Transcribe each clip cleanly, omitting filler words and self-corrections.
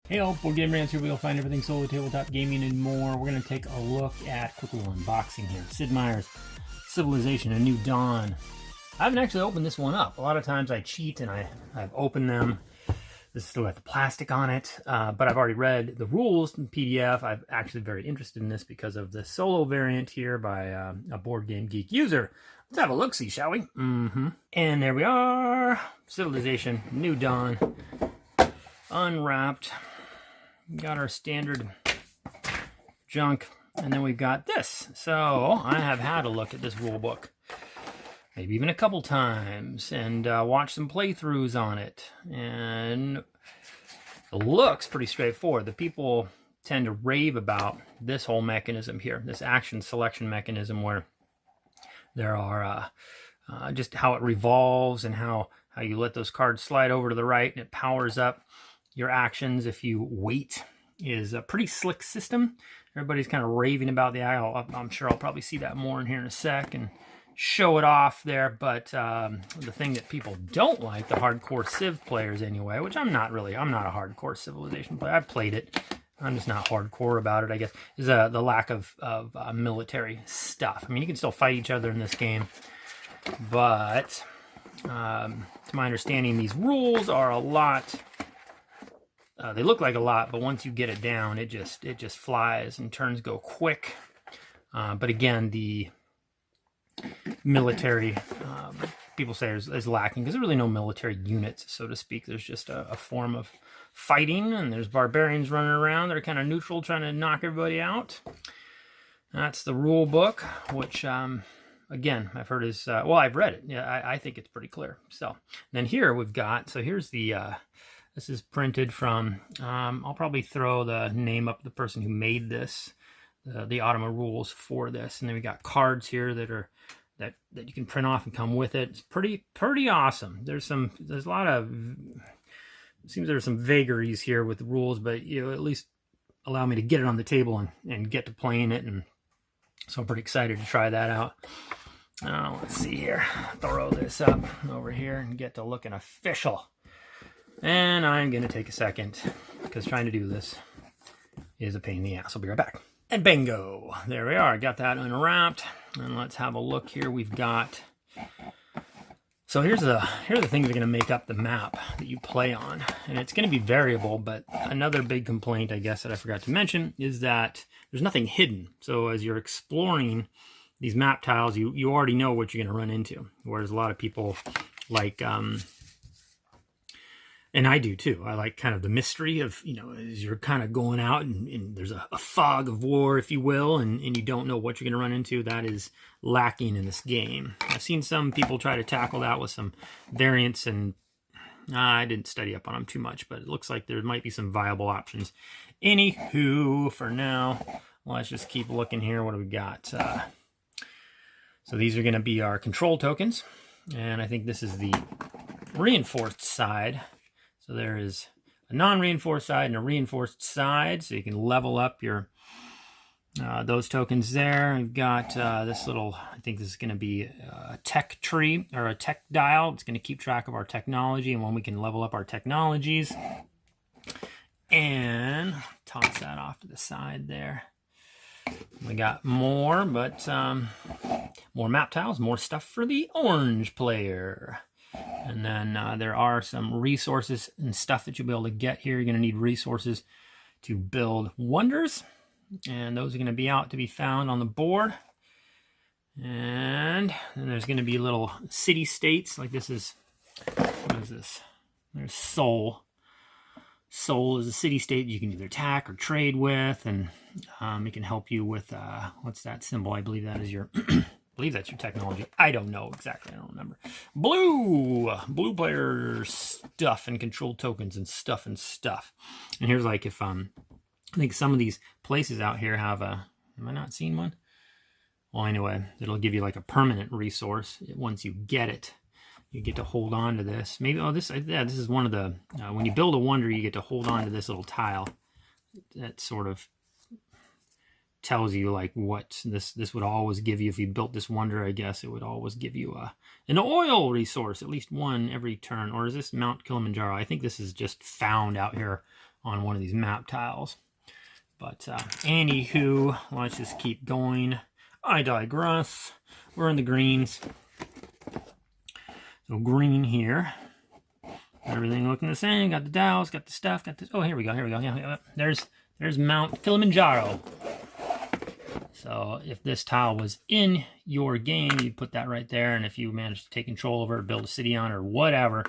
Hey all, Board Game Rants here. We'll find everything solo, tabletop gaming, and more. We're going to take a look at quick little unboxing here. Sid Meier's Civilization: A New Dawn. I haven't actually opened this one up. A lot of times I cheat and I've opened them. This still got the plastic on it, but I've already read the rules in PDF. I'm actually very interested in this because of the solo variant here by a Board Game Geek user. Let's have a look-see, shall we? And there we are. Civilization: New Dawn. Unwrapped. Got our standard junk, and then we've got this. So I have had a look at this rule book, maybe even a couple times, and watched some playthroughs on it, and it looks pretty straightforward. The people tend to rave about this whole mechanism here, this action selection mechanism, where there are just how it revolves and how you let those cards slide over to the right and it powers up your actions if you wait. Is a pretty slick system. Everybody's kind of raving about the aisle. I'm sure I'll probably see that more in here in a sec and show it off there. But the thing that people don't like, the hardcore Civ players anyway, which I'm not a hardcore Civilization player. I've played it. I'm just not hardcore about it, I guess, is the lack of military stuff. I mean, you can still fight each other in this game, but to my understanding, these rules are a lot. They look like a lot, but once you get it down, it just flies and turns go quick. But again, the military, people say is lacking because there's really no military units, so to speak. There's just a form of fighting, and there's barbarians running around. They're kind of neutral, trying to knock everybody out. That's the rule book, which, again, I've heard is, well, I've read it. Yeah, I think it's pretty clear. So then here we've got, so here's the, this is printed from, I'll probably throw the name up of the person who made this, the Automa rules for this. And then we got cards here that you can print off and come with it. It's pretty awesome. There's a lot of, it seems there's some vagaries here with the rules, but at least allow me to get it on the table and get to playing it. And so I'm pretty excited to try that out. Let's see here. Throw this up over here and get to looking official. And I'm going to take a second because trying to do this is a pain in the ass. I'll be right back. And bingo! There we are. Got that unwrapped. And let's have a look here. We've got... So here are the things that are going to make up the map that you play on. And it's going to be variable, but another big complaint, I guess, that I forgot to mention is that there's nothing hidden. So as you're exploring these map tiles, you already know what you're going to run into. Whereas a lot of people like... and I do too. I like kind of the mystery of, as you're kind of going out and there's a fog of war, if you will, and you don't know what you're going to run into. That is lacking in this game. I've seen some people try to tackle that with some variants, and I didn't study up on them too much, but it looks like there might be some viable options. Anywho, for now, let's just keep looking here. What do we got? So these are going to be our control tokens, and I think this is the reinforced side. So there is a non-reinforced side and a reinforced side, so you can level up your those tokens there. I've got this little, I think this is going to be a tech tree or a tech dial. It's going to keep track of our technology and when we can level up our technologies. And toss that off to the side there. We got more, but more map tiles, more stuff for the orange player. And then there are some resources and stuff that you'll be able to get here. You're going to need resources to build wonders. And those are going to be out to be found on the board. And then there's going to be little city states. Like this is, what is this? There's Seoul. Seoul is a city state you can either attack or trade with. And it can help you with, what's that symbol? I believe that is your... I believe that's your technology. I don't know exactly. I don't remember. Blue player stuff and control tokens and stuff. And here's like if I think some of these places out here have a. Am I not seeing one? Well, anyway, it'll give you like a permanent resource once you get it. You get to hold on to this. Maybe this is one of the when you build a wonder, you get to hold on to this little tile. That sort of tells you like what this would always give you. If you built this wonder, I guess it would always give you an oil resource, at least one every turn. Or is this Mount Kilimanjaro? I think this is just found out here on one of these map tiles. But anywho, let's just keep going. I digress. We're in the greens. So green here. Everything looking the same. Got the dowels, got the stuff, got this. Oh, here we go. Yeah. There's Mount Kilimanjaro. So if this tile was in your game, you'd put that right there. And if you manage to take control over it, build a city on it, or whatever,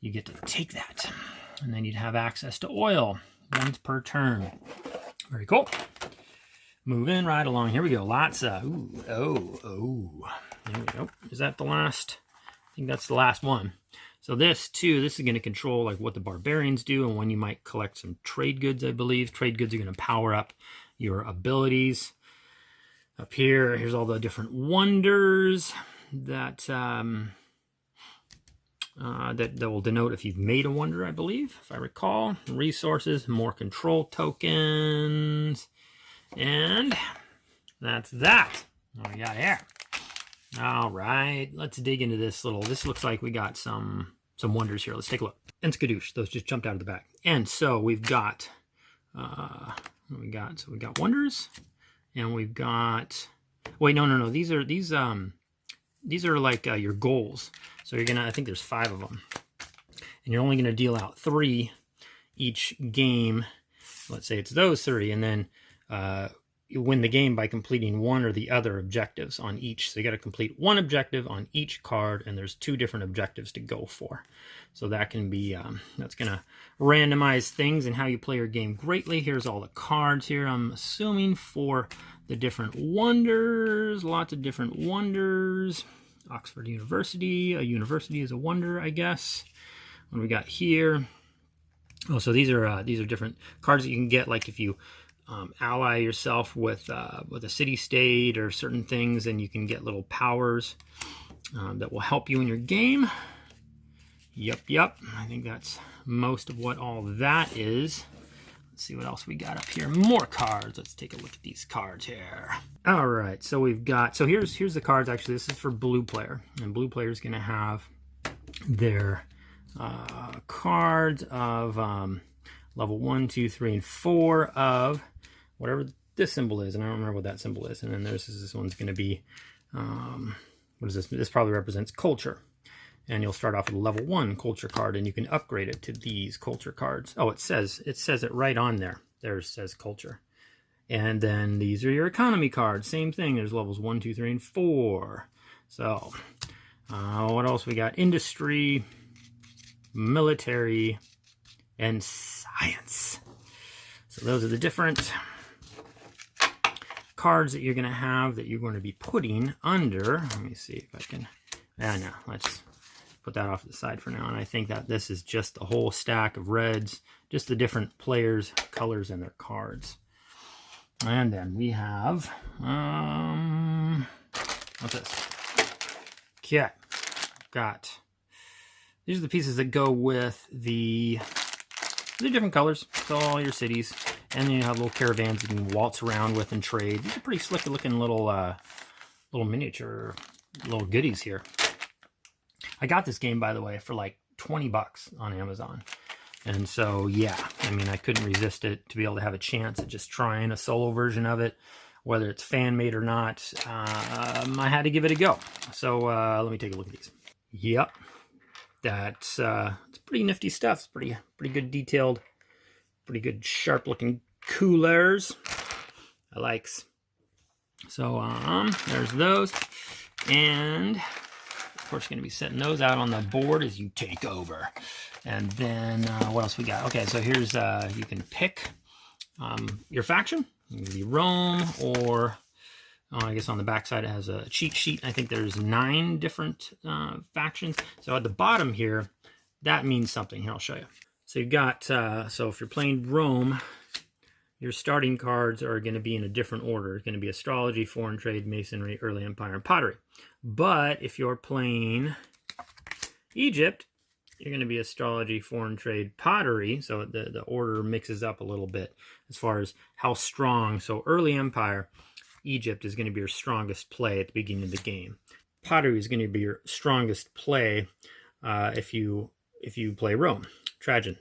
you get to take that. And then you'd have access to oil once per turn. Very cool. Moving right along. Here we go. Lots of, ooh. There we go. Is that the last? I think that's the last one. So this is going to control like what the barbarians do and when you might collect some trade goods, I believe. Trade goods are going to power up your abilities. Up here, here's all the different wonders that that will denote if you've made a wonder, I believe, if I recall. Resources, more control tokens, and that's that. What we got here? All right, let's dig into this little. This looks like we got some wonders here. Let's take a look. And skadoosh, those just jumped out of the back. And so we've got what we got. So we got wonders, and we've got. Wait, no. These are like your goals. So you're gonna. I think there's 5 of them, and you're only gonna deal out 3 each game. Let's say it's those 3, and then you win the game by completing one or the other objectives on each. So you got to complete one objective on each card, and there's 2 different objectives to go for. So that can be, that's going to randomize things and how you play your game greatly. Here's all the cards here, I'm assuming, for the different wonders. Lots of different wonders. Oxford University. A university is a wonder, I guess. What do we got here? Oh, so these are different cards that you can get, like if you ally yourself with a city-state or certain things, and you can get little powers that will help you in your game. Yep. I think that's most of what all that is. Let's see what else we got up here. More cards. Let's take a look at these cards here. All right, so we've got. So here's the cards. Actually, this is for blue player, and blue player is going to have their cards of level 1, 2, 3, and 4 of whatever this symbol is, and I don't remember what that symbol is. And then this one's going to be, what is this? This probably represents culture. And you'll start off with a level 1 culture card, and you can upgrade it to these culture cards. Oh, it says it right on there. There it says culture. And then these are your economy cards. Same thing. There's levels 1, 2, 3, and 4. So, what else we got? Industry, military, and science. So those are the different cards that you're going to have that you're going to be putting under. Let me see if I can. No, let's put that off to the side for now. And I think that this is just a whole stack of reds, just the different players' colors and their cards. And then we have, what's this? Okay, got, these are the pieces that go with the different colors. So all your cities. And then you have little caravans you can waltz around with and trade. These are pretty slick looking little miniature little goodies here. I got this game, by the way, for like 20 bucks on Amazon. And so, yeah, I mean, I couldn't resist it to be able to have a chance at just trying a solo version of it, whether it's fan-made or not. I had to give it a go. So let me take a look at these. Yep, that's it's pretty nifty stuff. It's pretty good detailed, pretty good sharp-looking coolers. I likes. So there's those, and of course, you're going to be setting those out on the board as you take over. And then what else we got? Okay, so here's you can pick your faction. You can be Rome, or I guess on the back side it has a cheat sheet. I think there's 9 different factions. So at the bottom here, that means something. Here, I'll show you. So you've got, so if you're playing Rome, your starting cards are going to be in a different order. It's going to be astrology, foreign trade, masonry, early empire, and pottery. But if you're playing Egypt, you're going to be astrology, foreign trade, pottery. So the order mixes up a little bit as far as how strong. So early empire, Egypt is going to be your strongest play at the beginning of the game. Pottery is going to be your strongest play if you play Rome. Trajan,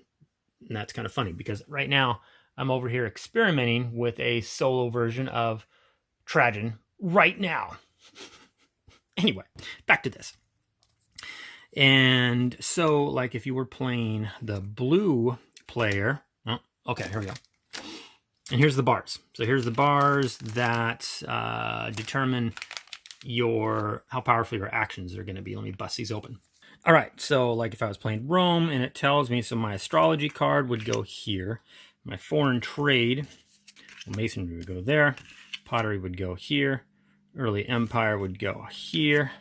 And that's kind of funny because right now I'm over here experimenting with a solo version of Trajan right now. Anyway, back to this. And so, like, if you were playing the blue player, oh, okay, here we go. And here's the bars. So here's the bars that determine how powerful your actions are going to be. Let me bust these open. All right, so like if I was playing Rome and it tells me, so my astrology card would go here. My foreign trade, well, masonry would go there. Pottery would go here. Early empire would go here.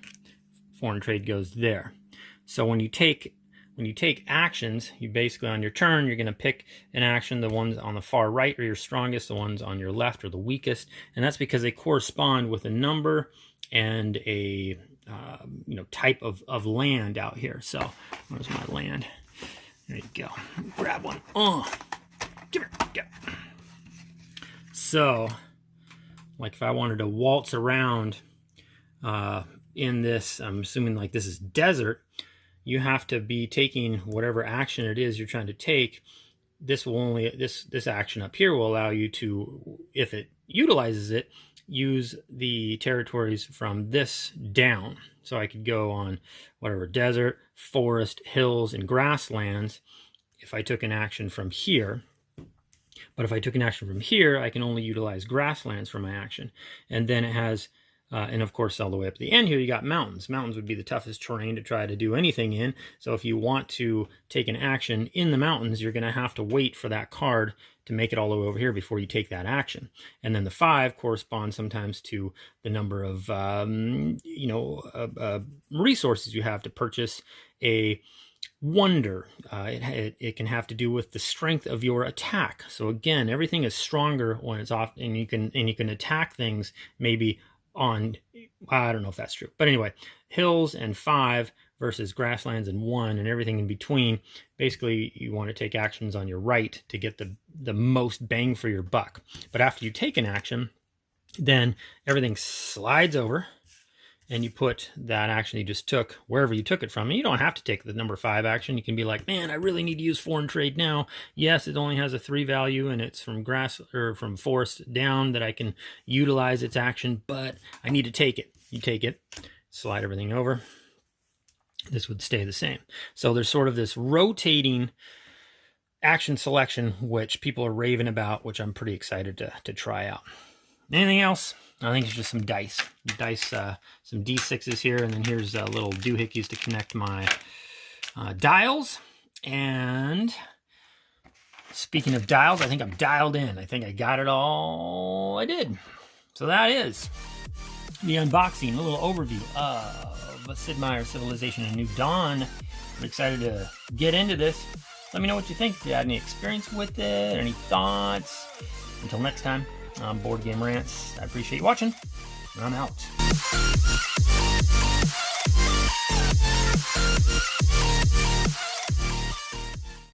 Foreign trade goes there. So when you take actions, you basically on your turn, you're going to pick an action. The ones on the far right are your strongest. The ones on your left are the weakest. And that's because they correspond with a number and a type of land out here. So where's my land? There you go. Grab one. Give here. Go. So, like if I wanted to waltz around in this, I'm assuming like this is desert, you have to be taking whatever action it is you're trying to take. This action up here will allow you to, if it utilizes it, use the territories from this down. So I could go on whatever desert, forest, hills, and grasslands if I took an action from here. But if I took an action from here, I can only utilize grasslands for my action. And then it has, and of course, all the way up to the end here, you got mountains. Mountains would be the toughest terrain to try to do anything in. So if you want to take an action in the mountains, you're going to have to wait for that card to make it all the way over here before you take that action. And then the 5 corresponds sometimes to the number of, resources you have to purchase a wonder. It can have to do with the strength of your attack. So again, everything is stronger when it's off, and you can attack things maybe on, I don't know if that's true, but anyway, hills and 5 versus grasslands and 1 and everything in between. Basically, you want to take actions on your right to get the most bang for your buck. But after you take an action, then everything slides over and you put that action you just took wherever you took it from. And you don't have to take the number 5 action. You can be like, man, I really need to use foreign trade now. Yes, it only has a 3 value and it's from grass or from forest down that I can utilize its action, but I need to take it. You take it, slide everything over. This would stay the same. So there's sort of this rotating action selection, which people are raving about, which I'm pretty excited to try out. Anything else? I think it's just some dice. Some D6s here, and then here's little doohickeys to connect my dials. And speaking of dials, I think I'm dialed in. I think I got it all I did. So that is the unboxing, a little overview of Sid Meier Civilization: A New Dawn. I'm excited to get into this. Let me know what you think. If you had any experience with it, any thoughts. Until next time, I'm Board Game Rants. I appreciate you watching, and I'm out.